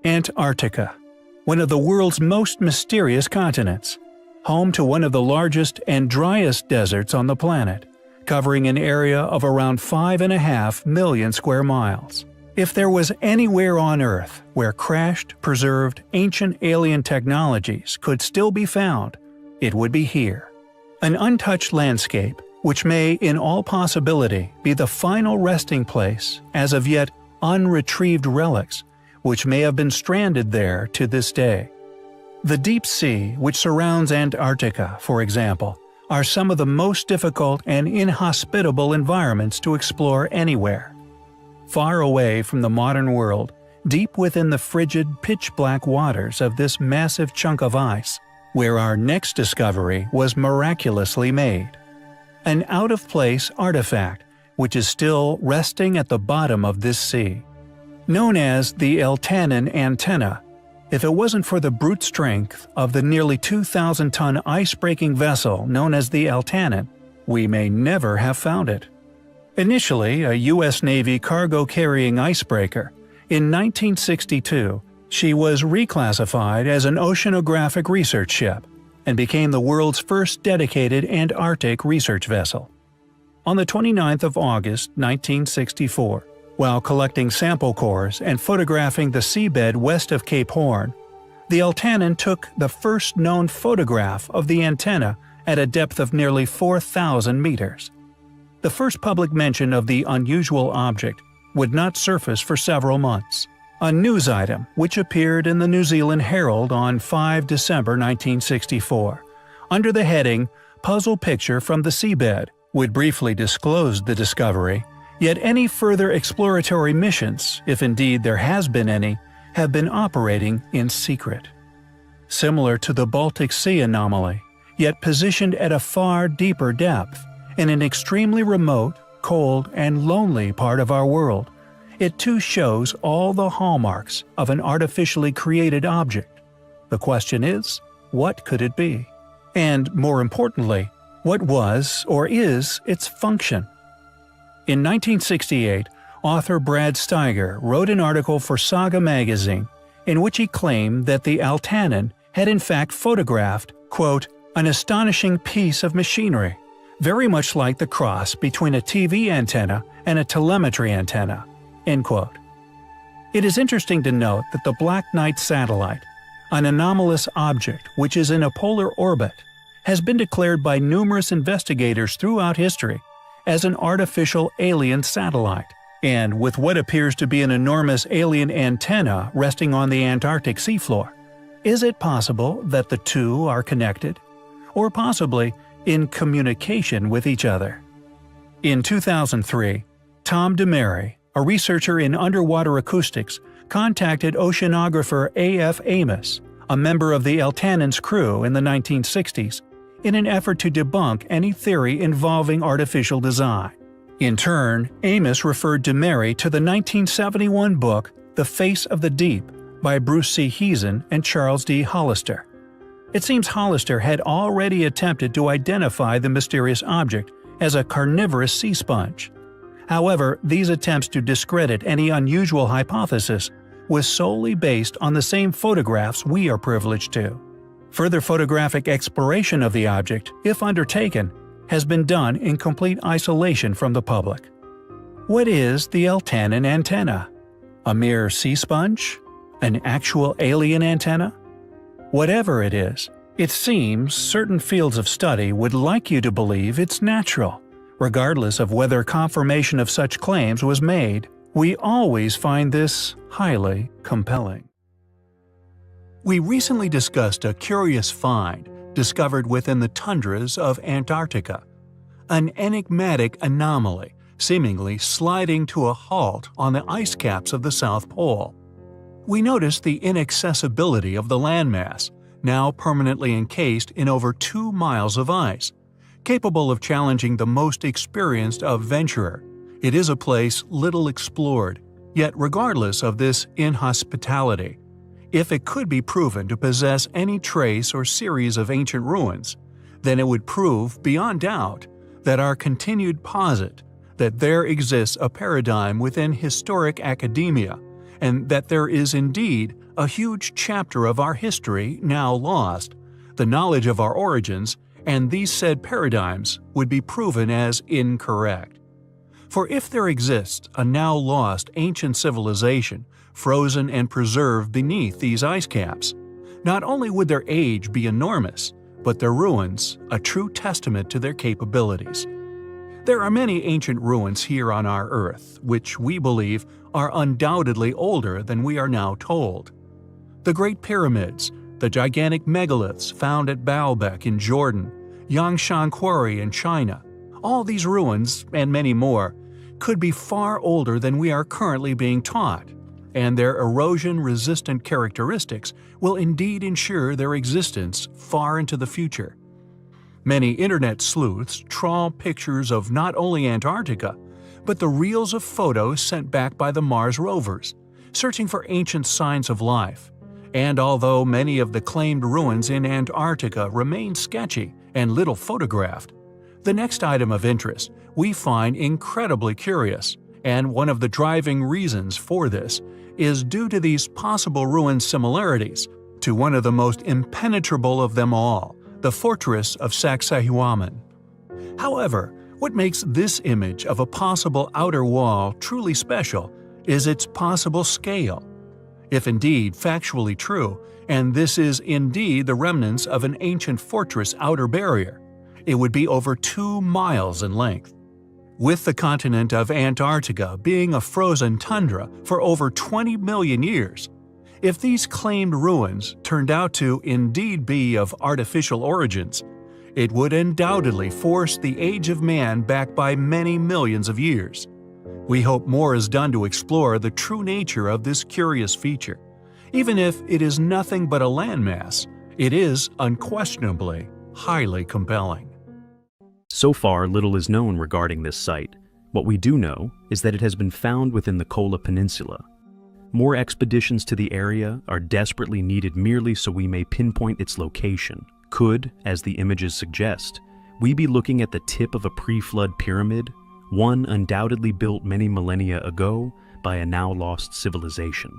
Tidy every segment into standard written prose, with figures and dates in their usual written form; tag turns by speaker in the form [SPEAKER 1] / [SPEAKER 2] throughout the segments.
[SPEAKER 1] Antarctica, one of the world's most mysterious continents, home to one of the largest and driest deserts on the planet, covering an area of around 5.5 million square miles. If there was anywhere on Earth where crashed, preserved, ancient alien technologies could still be found, it would be here. An untouched landscape which may, in all possibility, be the final resting place as of yet unretrieved relics which may have been stranded there to this day. The deep sea which surrounds Antarctica, for example, are some of the most difficult and inhospitable environments to explore anywhere. Far away from the modern world, deep within the frigid, pitch-black waters of this massive chunk of ice, where our next discovery was miraculously made. An out-of-place artifact which is still resting at the bottom of this sea. Known as the Eltanin antenna, if it wasn't for the brute strength of the nearly 2,000-ton ice-breaking vessel known as the Eltanin, we may never have found it. Initially a U.S. Navy cargo-carrying icebreaker, in 1962 she was reclassified as an oceanographic research ship and became the world's first dedicated Antarctic research vessel. On the 29th of August 1964, while collecting sample cores and photographing the seabed west of Cape Horn, the Eltanin took the first known photograph of the antenna at a depth of nearly 4,000 meters. The first public mention of the unusual object would not surface for several months. A news item which appeared in the New Zealand Herald on 5 December 1964, under the heading "Puzzle Picture from the Seabed," would briefly disclose the discovery, yet any further exploratory missions, if indeed there has been any, have been operating in secret. Similar to the Baltic Sea anomaly, yet positioned at a far deeper depth, in an extremely remote, cold, and lonely part of our world, it too shows all the hallmarks of an artificially created object. The question is, what could it be? And, more importantly, what was or is its function? In 1968, author Brad Steiger wrote an article for Saga magazine in which he claimed that the Eltanin had in fact photographed, quote, "an astonishing piece of machinery, very much like the cross between a TV antenna and a telemetry antenna," end quote. It is interesting to note that the Black Knight satellite, an anomalous object which is in a polar orbit, has been declared by numerous investigators throughout history as an artificial alien satellite, and with what appears to be an enormous alien antenna resting on the Antarctic seafloor. Is it possible that the two are connected? Or possibly in communication with each other? In 2003, Tom DeMary, a researcher in underwater acoustics, contacted oceanographer A.F. Amos, a member of the Eltanin's crew in the 1960s, in an effort to debunk any theory involving artificial design. In turn, Amos referred DeMary to the 1971 book The Face of the Deep by Bruce C. Heezen and Charles D. Hollister. It seems Hollister had already attempted to identify the mysterious object as a carnivorous sea sponge. However, these attempts to discredit any unusual hypothesis was solely based on the same photographs we are privileged to. Further photographic exploration of the object, if undertaken, has been done in complete isolation from the public. What is the Eltanin antenna? A mere sea sponge? An actual alien antenna? Whatever it is, it seems certain fields of study would like you to believe it's natural. Regardless of whether confirmation of such claims was made, we always find this highly compelling. We recently discussed a curious find discovered within the tundras of Antarctica, an enigmatic anomaly seemingly sliding to a halt on the ice caps of the South Pole. We noticed the inaccessibility of the landmass, now permanently encased in over 2 miles of ice, capable of challenging the most experienced adventurer. It is a place little explored, yet regardless of this inhospitality, if it could be proven to possess any trace or series of ancient ruins, then it would prove beyond doubt that our continued posit that there exists a paradigm within historic academia, and that there is indeed a huge chapter of our history now lost, the knowledge of our origins, and these said paradigms would be proven as incorrect. For if there exists a now lost ancient civilization frozen and preserved beneath these ice caps, not only would their age be enormous, but their ruins a true testament to their capabilities. There are many ancient ruins here on our Earth, which we believe are undoubtedly older than we are now told. The Great Pyramids, the gigantic megaliths found at Baalbek in Jordan, Yangshan Quarry in China, all these ruins, and many more, could be far older than we are currently being taught, and their erosion-resistant characteristics will indeed ensure their existence far into the future. Many internet sleuths trawl pictures of not only Antarctica, but the reels of photos sent back by the Mars rovers, searching for ancient signs of life. And although many of the claimed ruins in Antarctica remain sketchy and little photographed, the next item of interest we find incredibly curious, and one of the driving reasons for this is due to these possible ruin similarities to one of the most impenetrable of them all, the fortress of Sacsayhuaman. However, what makes this image of a possible outer wall truly special is its possible scale. If indeed factually true, and this is indeed the remnants of an ancient fortress outer barrier, it would be over 2 miles in length. With the continent of Antarctica being a frozen tundra for over 20 million years, if these claimed ruins turned out to indeed be of artificial origins, it would undoubtedly force the age of man back by many millions of years. We hope more is done to explore the true nature of this curious feature. Even if it is nothing but a landmass, it is unquestionably highly compelling.
[SPEAKER 2] So far, little is known regarding this site. What we do know is that it has been found within the Kola Peninsula. More expeditions to the area are desperately needed merely so we may pinpoint its location. Could, as the images suggest, we be looking at the tip of a pre-flood pyramid, one undoubtedly built many millennia ago by a now lost civilization?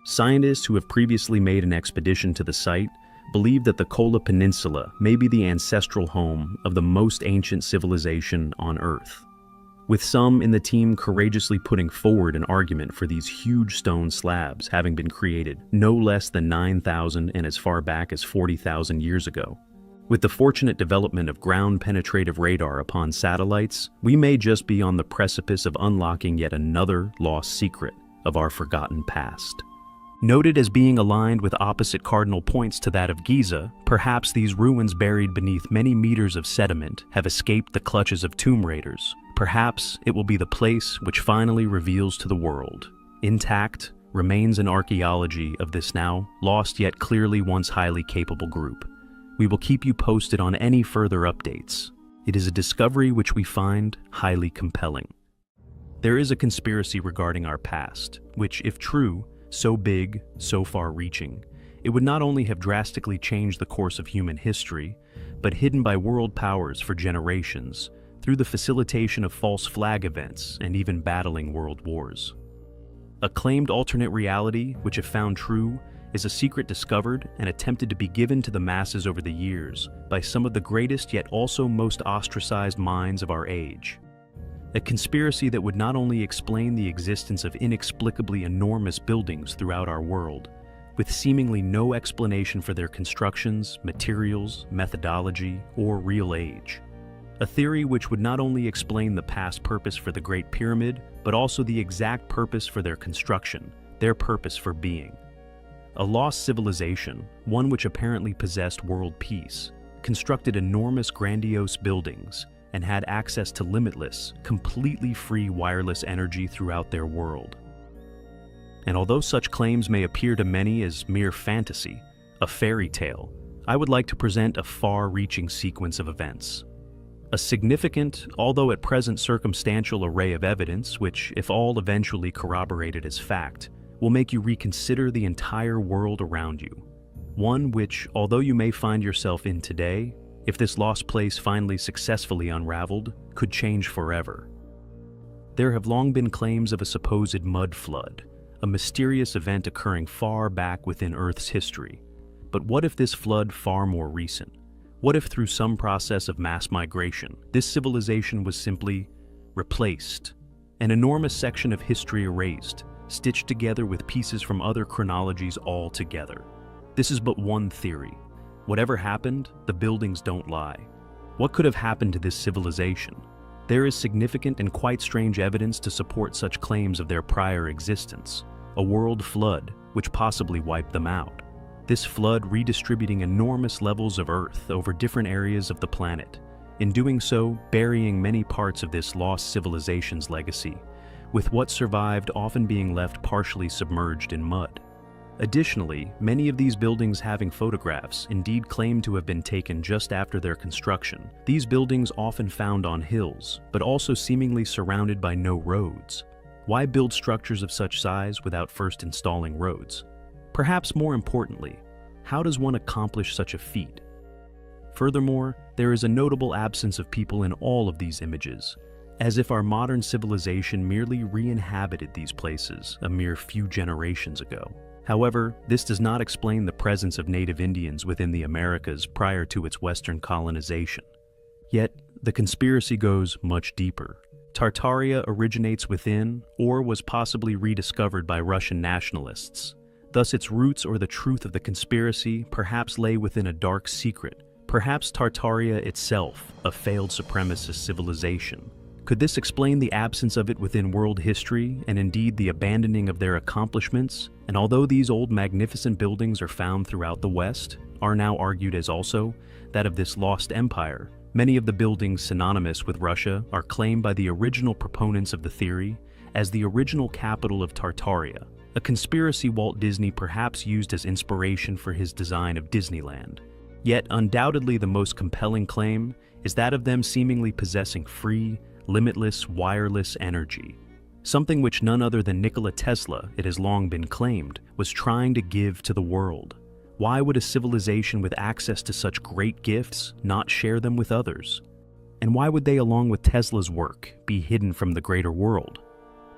[SPEAKER 2] Scientists who have previously made an expedition to the site believe that the Kola Peninsula may be the ancestral home of the most ancient civilization on Earth, with some in the team courageously putting forward an argument for these huge stone slabs having been created no less than 9,000 and as far back as 40,000 years ago. With the fortunate development of ground-penetrative radar upon satellites, we may just be on the precipice of unlocking yet another lost secret of our forgotten past. Noted as being aligned with opposite cardinal points to that of Giza, perhaps these ruins buried beneath many meters of sediment have escaped the clutches of tomb raiders. Perhaps it will be the place which finally reveals to the world, intact, remains an archaeology of this now lost yet clearly once highly capable group. We will keep you posted on any further updates. It is a discovery which we find highly compelling. There is a conspiracy regarding our past, which, if true, so big, so far-reaching, it would not only have drastically changed the course of human history, but hidden by world powers for generations, through the facilitation of false flag events and even battling world wars. A claimed alternate reality, which if found true, is a secret discovered and attempted to be given to the masses over the years by some of the greatest yet also most ostracized minds of our age. A conspiracy that would not only explain the existence of inexplicably enormous buildings throughout our world, with seemingly no explanation for their constructions, materials, methodology, or real age. A theory which would not only explain the past purpose for the Great Pyramid, but also the exact purpose for their construction, their purpose for being. A lost civilization, one which apparently possessed world peace, constructed enormous grandiose buildings, and had access to limitless, completely free wireless energy throughout their world. And although such claims may appear to many as mere fantasy, a fairy tale, I would like to present a far-reaching sequence of events. A significant, although at present circumstantial array of evidence which, if all eventually corroborated as fact, will make you reconsider the entire world around you. One which, although you may find yourself in today, if this lost place finally successfully unraveled, could change forever. There have long been claims of a supposed mud flood, a mysterious event occurring far back within Earth's history. But what if this flood far more recent? What if through some process of mass migration, this civilization was simply replaced? An enormous section of history erased, stitched together with pieces from other chronologies all together. This is but one theory. Whatever happened, the buildings don't lie. What could have happened to this civilization? There is significant and quite strange evidence to support such claims of their prior existence. A world flood, which possibly wiped them out. This flood redistributing enormous levels of Earth over different areas of the planet, in doing so burying many parts of this lost civilization's legacy, with what survived often being left partially submerged in mud. Additionally, many of these buildings having photographs indeed claim to have been taken just after their construction. These buildings often found on hills, but also seemingly surrounded by no roads. Why build structures of such size without first installing roads? Perhaps more importantly, how does one accomplish such a feat? Furthermore, there is a notable absence of people in all of these images, as if our modern civilization merely re-inhabited these places a mere few generations ago. However, this does not explain the presence of native Indians within the Americas prior to its Western colonization. Yet, the conspiracy goes much deeper. Tartaria originates within, or was possibly rediscovered by Russian nationalists. Thus, its roots or the truth of the conspiracy perhaps lay within a dark secret. Perhaps Tartaria itself, a failed supremacist civilization. Could this explain the absence of it within world history and indeed the abandoning of their accomplishments? And although these old magnificent buildings are found throughout the West, are now argued as also that of this lost empire, many of the buildings synonymous with Russia are claimed by the original proponents of the theory as the original capital of Tartaria, a conspiracy Walt Disney perhaps used as inspiration for his design of Disneyland. Yet undoubtedly the most compelling claim is that of them seemingly possessing free, limitless, wireless energy. Something which none other than Nikola Tesla, it has long been claimed, was trying to give to the world. Why would a civilization with access to such great gifts not share them with others? And why would they, along with Tesla's work, be hidden from the greater world?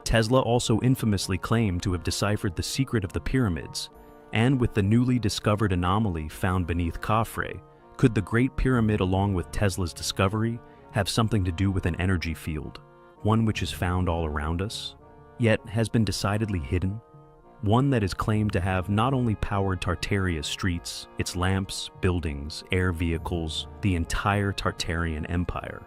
[SPEAKER 2] Tesla also infamously claimed to have deciphered the secret of the pyramids, and with the newly discovered anomaly found beneath Khafre, could the Great Pyramid along with Tesla's discovery have something to do with an energy field, one which is found all around us, yet has been decidedly hidden? One that is claimed to have not only powered Tartaria's streets, its lamps, buildings, air vehicles, the entire Tartarian Empire.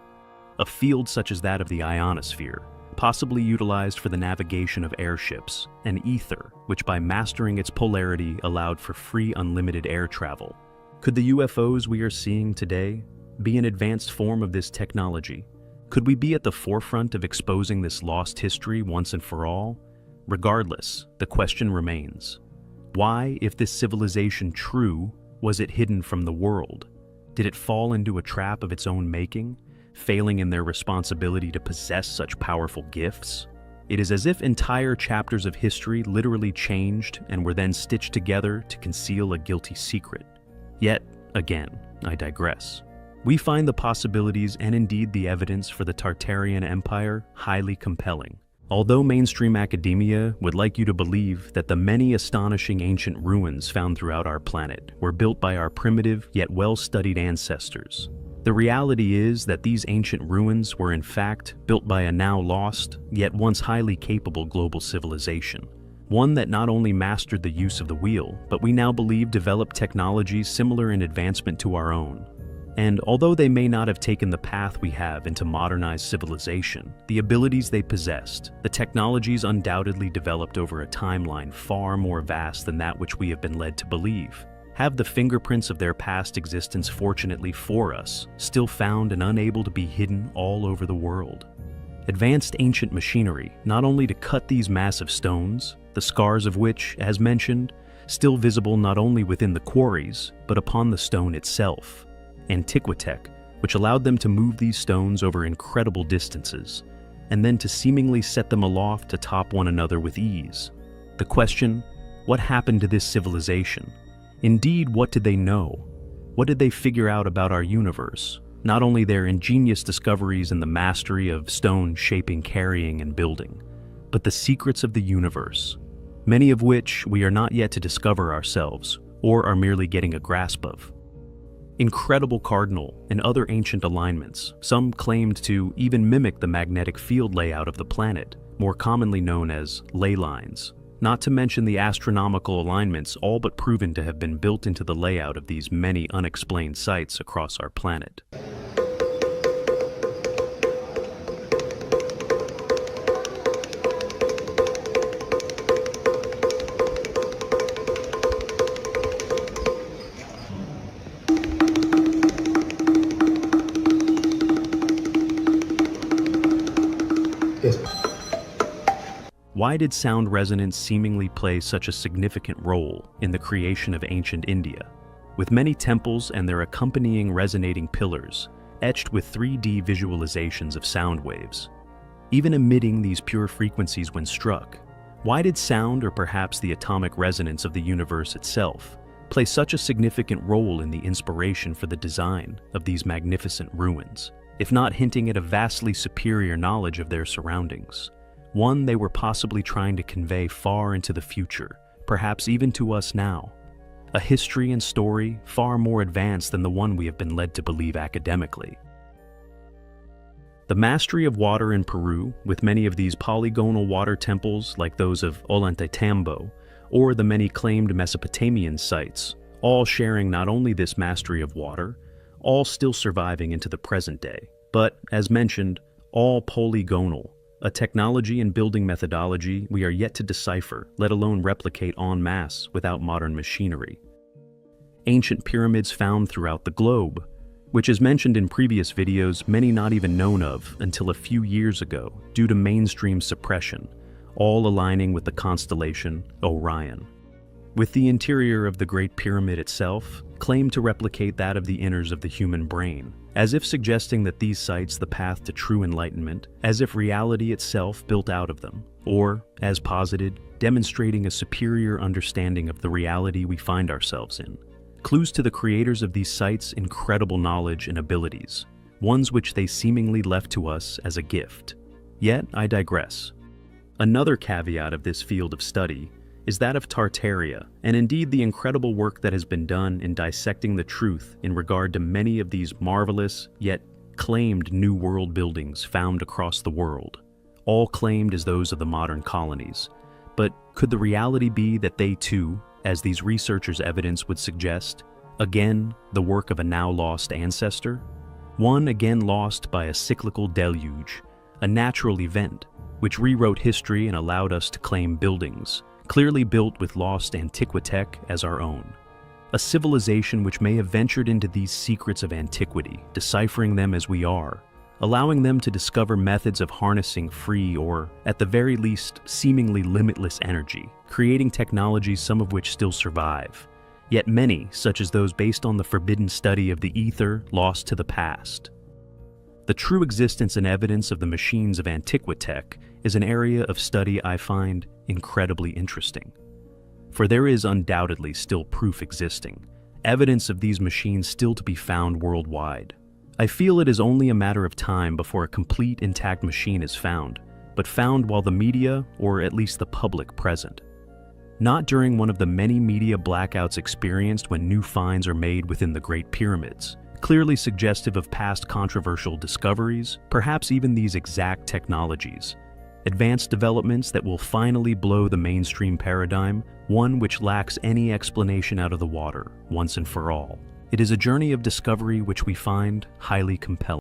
[SPEAKER 2] A field such as that of the ionosphere, possibly utilized for the navigation of airships, and ether, which by mastering its polarity allowed for free unlimited air travel. Could the UFOs we are seeing today be an advanced form of this technology? Could we be at the forefront of exposing this lost history once and for all? Regardless, the question remains. Why, if this civilization true, was it hidden from the world? Did it fall into a trap of its own making, failing in their responsibility to possess such powerful gifts? It is as if entire chapters of history literally changed and were then stitched together to conceal a guilty secret. Yet, again, I digress. We find the possibilities and indeed the evidence for the Tartarian Empire highly compelling. Although mainstream academia would like you to believe that the many astonishing ancient ruins found throughout our planet were built by our primitive yet well-studied ancestors, the reality is that these ancient ruins were in fact built by a now lost, yet once highly capable global civilization. One that not only mastered the use of the wheel, but we now believe developed technologies similar in advancement to our own. And although they may not have taken the path we have into modernized civilization, the abilities they possessed, the technologies undoubtedly developed over a timeline far more vast than that which we have been led to believe, have the fingerprints of their past existence fortunately for us, still found and unable to be hidden all over the world. Advanced ancient machinery, not only to cut these massive stones, the scars of which, as mentioned, still visible not only within the quarries, but upon the stone itself. Antiquitech, which allowed them to move these stones over incredible distances, and then to seemingly set them aloft to top one another with ease. The question, what happened to this civilization? Indeed, what did they know? What did they figure out about our universe? Not only their ingenious discoveries in the mastery of stone shaping, carrying, and building, but the secrets of the universe. many of which we are not yet to discover ourselves, or are merely getting a grasp of. Incredible cardinal and other ancient alignments, some claimed to even mimic the magnetic field layout of the planet, more commonly known as ley lines, not to mention the astronomical alignments all but proven to have been built into the layout of these many unexplained sites across our planet. Why did sound resonance seemingly play such a significant role in the creation of ancient India, with many temples and their accompanying resonating pillars etched with 3D visualizations of sound waves? Even emitting these pure frequencies when struck, why did sound, or perhaps the atomic resonance of the universe itself, play such a significant role in the inspiration for the design of these magnificent ruins, if not hinting at a vastly superior knowledge of their surroundings? One they were possibly trying to convey far into the future, perhaps even to us now. A history and story far more advanced than the one we have been led to believe academically. The mastery of water in Peru, with many of these polygonal water temples like those of Ollantaytambo, or the many claimed Mesopotamian sites, all sharing not only this mastery of water, all still surviving into the present day, but, as mentioned, all polygonal, a technology and building methodology we are yet to decipher, let alone replicate en masse without modern machinery. Ancient pyramids found throughout the globe, which is mentioned in previous videos, many not even known of until a few years ago due to mainstream suppression, all aligning with the constellation Orion. With the interior of the Great Pyramid itself claimed to replicate that of the inners of the human brain, as if suggesting that these sites the path to true enlightenment, as if reality itself built out of them, or, as posited, demonstrating a superior understanding of the reality we find ourselves in. Clues to the creators of these sites' incredible knowledge and abilities, ones which they seemingly left to us as a gift. Yet, I digress. Another caveat of this field of study is that of Tartaria, and indeed the incredible work that has been done in dissecting the truth in regard to many of these marvelous, yet claimed New World buildings found across the world, all claimed as those of the modern colonies. But could the reality be that they too, as these researchers' evidence would suggest, again the work of a now lost ancestor? One again lost by a cyclical deluge, a natural event, which rewrote history and allowed us to claim buildings, clearly built with lost antiquitech as our own. A civilization which may have ventured into these secrets of antiquity, deciphering them as we are, allowing them to discover methods of harnessing free or, at the very least, seemingly limitless energy, creating technologies some of which still survive, yet many, such as those based on the forbidden study of the ether, lost to the past. The true existence and evidence of the machines of antiquitech is an area of study I find incredibly interesting. For there is undoubtedly still proof existing, evidence of these machines still to be found worldwide. I feel it is only a matter of time before a complete intact machine is found, but found while the media, or at least the public, present. Not during one of the many media blackouts experienced when new finds are made within the Great Pyramids, clearly suggestive of past controversial discoveries, perhaps even these exact technologies. Advanced developments that will finally blow the mainstream paradigm, one which lacks any explanation out of the water, once and for all. It is a journey of discovery which we find highly compelling.